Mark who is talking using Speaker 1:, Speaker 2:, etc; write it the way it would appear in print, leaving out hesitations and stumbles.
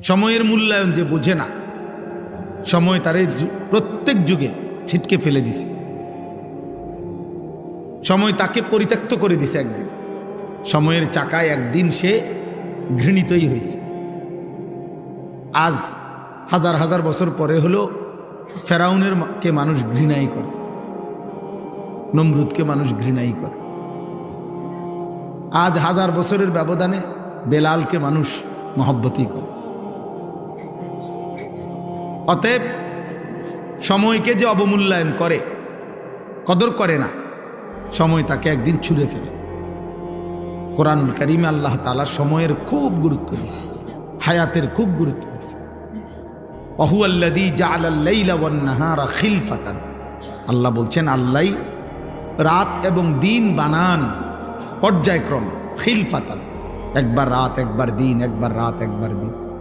Speaker 1: সময়ের মূল্যায়ন যে বোঝে না, সময় তারে প্রত্যেক যুগে ছিটকে ফেলে দিছে। সময় তাকে পরিত্যক্ত করে দিছে। একদিন সময়ের চাকায় একদিন সে ঘৃণিতই হয়েছে। আজ হাজার হাজার বছর পরে হলো ফেরাউনের কে মানুষ ঘৃণাই করে, নমরুদকে মানুষ ঘৃণাই করে। আজ হাজার বছরের ব্যবধানে বেলালকে মানুষ মহব্বতই করে। অতএব সময়কে যে অবমূল্যায়ন করে, কদর করে না, সময় তাকে একদিন ছুঁড়ে ফেলে। কোরআনুল কারীমে আল্লাহ তাআলা সময়ের খুব গুরুত্ব দিয়েছে, হায়াতের খুব গুরুত্ব দিয়েছে। ওয়াহুয়াল্লাযী জাআলাল লাইলা ওয়ান নাহারা খিলফাতান। আল্লাহ বলছেন, আল্লাহই রাত এবং দিন বানান পর্যায়ক্রমে, খিলফাতান, একবার রাত একবার দিন, একবার রাত একবার দিন।